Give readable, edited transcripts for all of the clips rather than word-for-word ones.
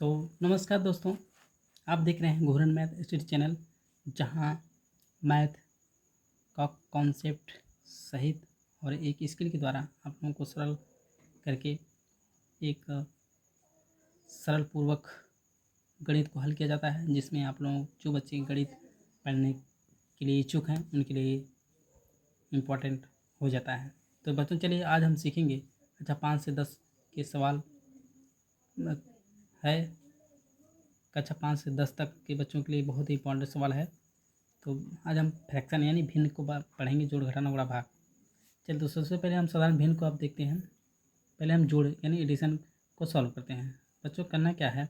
तो नमस्कार दोस्तों, आप देख रहे हैं घूरन मैथ स्टडी चैनल, जहां मैथ का कॉन्सेप्ट सहित और एक स्किल के द्वारा आप लोगों को सरल करके एक सरल पूर्वक गणित को हल किया जाता है, जिसमें आप लोग जो बच्चे गणित पढ़ने के लिए इच्छुक हैं उनके लिए इम्पोर्टेंट हो जाता है। तो बच्चों चलिए आज हम सीखेंगे। 5 से 10 के सवाल है। कक्षा 5 से 10 तक के बच्चों के लिए बहुत ही इंपॉर्टेंट सवाल है। तो आज हम फ्रैक्शन यानी भिन्न को पढ़ेंगे, जोड़ घटाना गुणा भाग। चलिए तो सबसे पहले हम साधारण भिन्न को आप देखते हैं। पहले हम जोड़ यानी एडिशन को सॉल्व करते हैं। बच्चों करना क्या है,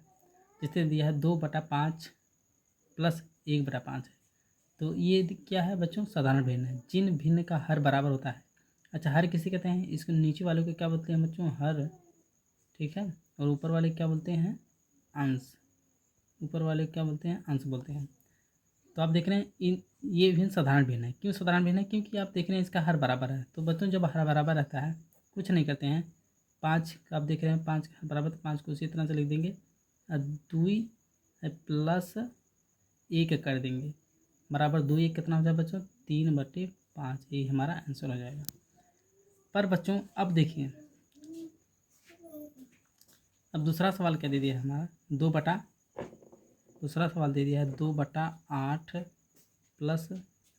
जिससे दिया है 2/5 प्लस 1/5 है। तो ये क्या है बच्चों, साधारण भिन्न है। जिन भिन्न का हर बराबर होता है, अच्छा हर किसी कहते हैं, इसके नीचे वाले को क्या बोलते हैं बच्चों, हर, ठीक है। और ऊपर वाले क्या बोलते हैं, अंश। ऊपर वाले क्या बोलते हैं, अंश बोलते हैं। तो आप देख रहे हैं ये भिन्न साधारण भिन्न है। क्यों साधारण भिन्न है, क्योंकि आप देख रहे हैं इसका हर बराबर है। तो बच्चों जब हर बराबर रहता है कुछ नहीं करते हैं। 5 का आप देख रहे हैं 5 का हर बराबर, तो 5 को उसी तरह से लिख देंगे, 2 प्लस 1 कर देंगे बराबर 2। 1 कितना हो जाए बच्चों, 3/5। यही हमारा आंसर हो जाएगा। पर बच्चों अब देखिए, अब दूसरा सवाल क्या दे दिया है हमारा, दूसरा सवाल दे दिया है 2/8 प्लस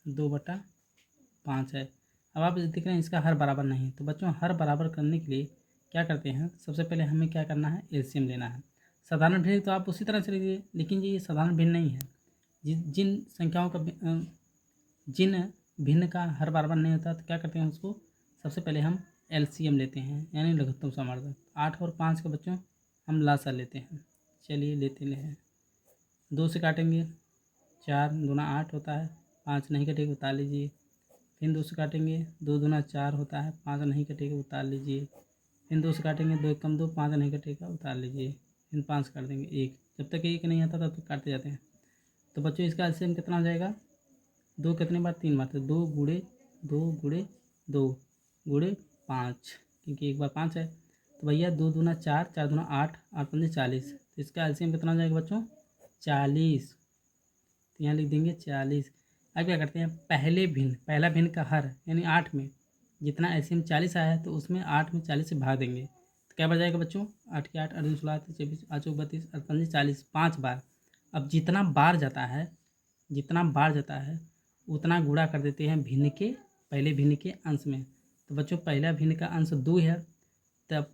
2/5 है। अब आप देख रहे हैं इसका हर बराबर नहीं। तो बच्चों हर बराबर करने के लिए क्या करते हैं, सबसे पहले हमें क्या करना है, एलसीएम लेना है। साधारण भिन्न तो आप उसी तरह से लीजिए, लेकिन ये साधारण भिन्न नहीं है। जिन संख्याओं का जिन भिन्न का हर बराबर नहीं होता तो क्या करते हैं, उसको सबसे पहले हम एलसीएम लेते हैं यानी लघुत्तम समार्जक। 8 और 5 का बच्चों हम लासा लेते हैं। चलिए लेते हैं, 2 से काटेंगे 4 दूना 8 होता है, 5 नहीं कटेगा उतार लीजिए। फिर 2 से काटेंगे 2 दूना 4 होता है, 5 नहीं कटेगा उतार लीजिए। फिर 2 से काटेंगे 2 कम 2, 5 नहीं कटेगा उतार लीजिए। फिर 5 काट देंगे 1। जब तक 1 नहीं आता तब तक काटते जाते हैं। तो बच्चों इसका एलसीएम कितना हो जाएगा, 2 कितने बार, 3 बार, तो 2 गुणे 2 गुणे 2 गुणे 5, क्योंकि एक बार 5 है। तो भैया 2 दूना 4, 4 दूना 8, 8 पंजे 40। तो इसका एलसीएम कितना हो जाएगा बच्चों, 40। तो यहाँ लिख देंगे 40। अब क्या करते हैं, पहला भिन्न का हर यानी 8 में जितना एलसीएम 40 आया है तो उसमें 8 में 40 से भाग देंगे। तो क्या बच जाएगा बच्चों, 8 के 8, 8 दूनी 16, 24, 8 चौक 32, 8 पंजे 40, 5 बार। अब जितना बार जाता है उतना गुणा कर देते हैं पहले भिन्न के अंश में। तो बच्चों पहला भिन्न का अंश 2 है, तब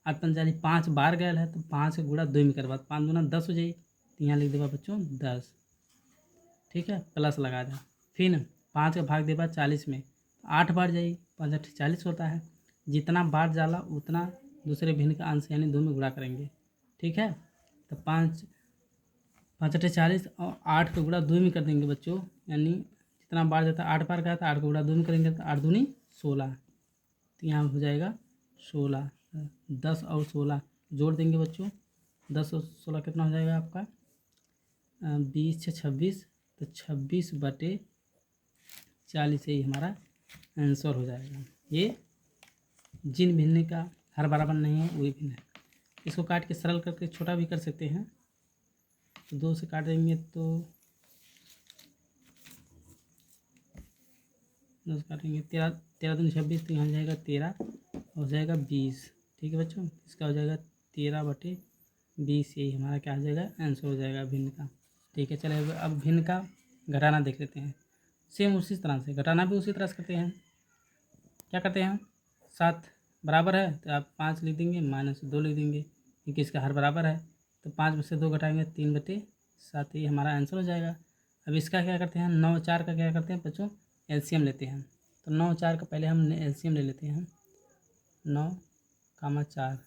8 पंजे 5 बार गया है, तो 5 का गुणा 2 में करवा, 5 दूना 10 हो जाएगी। तो यहाँ लिख देगा बच्चों 10, ठीक है, प्लस लगा दें। फिर 5 का भाग देगा 40 में, 8 बार जाइए, 5 8 40 होता है। जितना बार जाला उतना दूसरे भिन्न का अंश यानी 2 में गुणा करेंगे, ठीक है। तो 5 5 8 40 और 8 का गुणा 2 में कर देंगे बच्चों, यानी जितना बार जाता है 8 बार का, तो 8 का गुणा 2 में करेंगे, तो 8 दूनी 16। तो यहाँ हो जाएगा 16। 10 और 16 जोड़ देंगे बच्चों, 10 और 16 कितना हो जाएगा आपका, 20 से 26, तो 26/40 ही हमारा आंसर हो जाएगा। ये जिन भिन्न का हर बराबर नहीं है वही भिन्न है। इसको काट के सरल करके छोटा भी कर सकते हैं। तो 2 से काट देंगे तो 2 से काटेंगे 13, 13 दूनी 26, तो यहाँ हो जाएगा 13, हो जाएगा 20, ठीक है बच्चों। इसका हो जाएगा 13/20, यही हमारा क्या हो जाएगा, आंसर हो जाएगा भिन्न का, ठीक है। चलिए अब भिन्न का घटाना देख लेते हैं। सेम उसी तरह से घटाना भी उसी तरह से करते हैं। क्या करते हैं, 7 बराबर है तो आप 5 लिख देंगे, -2 लिख देंगे, क्योंकि इसका हर बराबर है। तो 5 में से 2 घटाएंगे 3/7, ही हमारा आंसर हो जाएगा। अब इसका क्या करते हैं, 9 4 का क्या करते हैं बच्चों, एलसीएम लेते हैं। तो 9 4 का पहले हम एलसीएम ले लेते हैं। 9,4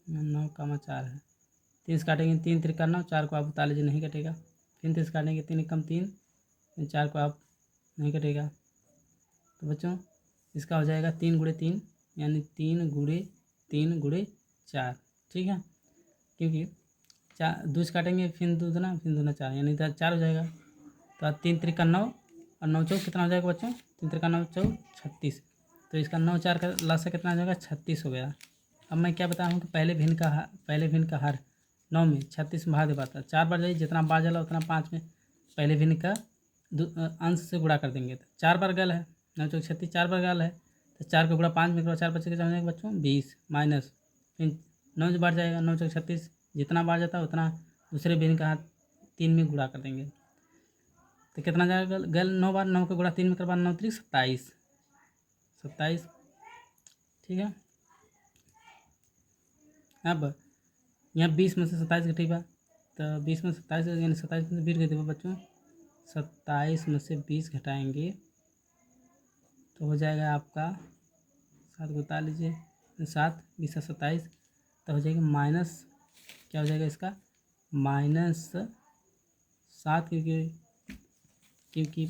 9,4 है। 3 से काटेंगे 3 त्रिका 9, 4 को आप उतार लीजिए, नहीं कटेगा। फिर 3 से काटेंगे 3 कम 3, 4 को आप नहीं कटेगा। तो बच्चों इसका हो जाएगा 3 गुणे 3 यानी 3 गुणे 3 गुणे 4, ठीक है। क्योंकि 4 2 से काटेंगे, फिर 2 दूना 4 यानी 4 हो जाएगा। तो 3 त्रिका 9 और 9 चौक कितना हो जाएगा बच्चों, 3 त्रिका 9 चौक 36। तो इसका 9 4 का लासा कितना हो जाएगा, 36 हो गया। अब मैं क्या बताऊँ कि पहले भिन्न का हर 9 में 36 में भाग दे पाता 4 बार जाइए, जितना बार जला उतना 5 में पहले भिन्न का अंश से गुणा कर देंगे तो 4 बार गल है, 9 चौक 36 4 बार गल है, तो 4 का गुणा 5 में करो, 4 बच्चे के जाएंगे बच्चों 20 माइनस फिर 9 बार जाएगा, 9 चौक 36 जितना बार जाता है उतना दूसरे भिन्न का 3 में गुणा कर देंगे तो कितना जाएगा गल 9 बार, 9 का गुणा 3 में करवा 9 3 27 27। ठीक है, अब यहाँ 20 में से 27 घटेगा तो 20 में 27 यानी 27 में से 20 घटेगा बच्चों, 27 में से 20 घटाएंगे तो हो जाएगा आपका 7 को उतार लीजिए, 7 20 27 तो हो जाएगा माइनस, क्या हो जाएगा इसका -7 क्योंकि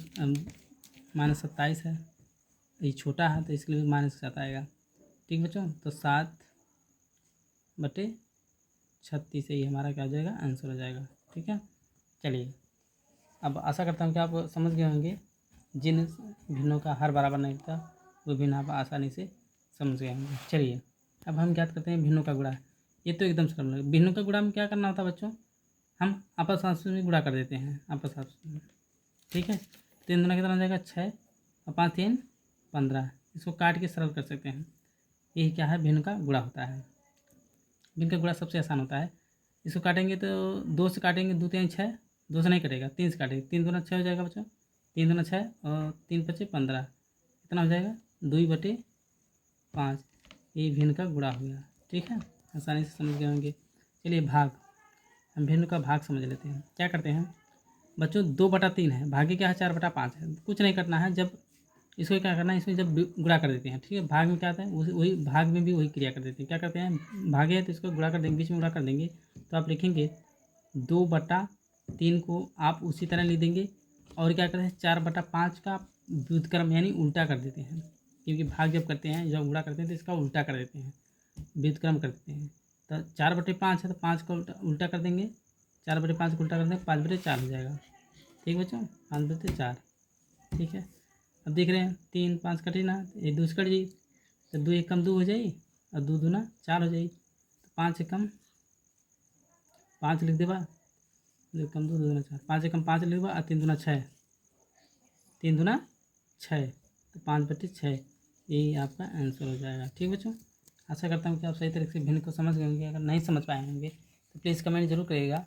-27 है, ये छोटा है तो इसके लिए माइनस के साथ आएगा। ठीक बच्चों, तो 7/36 ही हमारा क्या हो जाएगा आंसर हो जाएगा। ठीक है, चलिए अब आशा करता हूँ कि आप समझ गए होंगे, जिन भिन्नों का हर बराबर नहीं होता वो भिन्न आप आसानी से समझ गए होंगे। चलिए अब हम ज्ञात करते हैं भिन्नों का गुणा। ये तो एकदम सरल है। भिन्नों का गुणा में क्या करना होता है बच्चों, हम आपस में गुणा कर देते हैं आपस में। ठीक है, 3 दूना कितना हो जाएगा 6 और 5 3 15, इसको काट के सरल कर सकते हैं। यही क्या है भिन्न का गुणा होता है। भिन्न का गुणा सबसे आसान होता है। इसको काटेंगे तो 2 से काटेंगे, 2 3 6, 2 से नहीं कटेगा, 3 से काटेंगे, 3 दूना 6 हो जाएगा बच्चों, 3 दूना 6 और 3 5 15, कितना हो जाएगा 2/5। ये भिन्न का गुणा हो गया। ठीक है, आसानी से समझ गए होंगे। चलिए भाग, हम भिन्न का भाग समझ लेते हैं। क्या करते हैं बच्चों, 2/3 है, भागे क्या है 4/5 है, कुछ नहीं करना है। जब इसको क्या करना है, इसमें जब गुणा कर देते हैं, ठीक है, भाग में क्या आता है वही भाग में भी वही क्रिया कर देते हैं। क्या करते हैं, भागे है तो इसको गुणा कर देंगे, बीच में गुणा कर देंगे तो आप लिखेंगे 2/3 को आप उसी तरह लिख देंगे और क्या करते हैं 4/5 का व्युत्क्रम यानी उल्टा कर देते हैं, क्योंकि भाग जब करते हैं जब गुणा करते हैं तो इसका उल्टा कर देते हैं, व्युत्क्रम कर देते हैं। तो 4/5 है तो 5 का उल्टा कर देंगे, 4/5 को उल्टा कर देंगे 5/4 हो जाएगा। ठीक बच्चों, 5/4। ठीक है, अब देख रहे हैं 3 5 कटे ना, एक 2 से कट जाइए तो 2 1 कम 2 हो जाएगी और 2 दूना 4 हो जाएगी, तो 5 से कम 5 लिख देगा, 2 कम 2 दूना 4, 5 से कम 5 लिख देगा और 3 दूना 6, 3 दूना 6 तो 5/6 यही आपका आंसर हो जाएगा। ठीक बच्चों, आशा करता हूँ कि आप सही तरीके से भिन्न को समझ गए होंगे। अगर नहीं समझ पाए होंगे तो प्लीज़ कमेंट जरूर करिएगा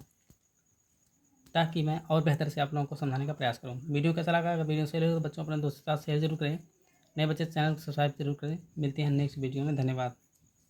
ताकि मैं और बेहतर से आप लोगों को समझाने का प्रयास करूँ। वीडियो कैसा लगा, अगर वीडियो सही लगे तो बच्चों अपने दोस्तों के साथ शेयर जरूर करें। नए बच्चे चैनल को सब्सक्राइब जरूर करें। मिलते हैं नेक्स्ट वीडियो में, धन्यवाद।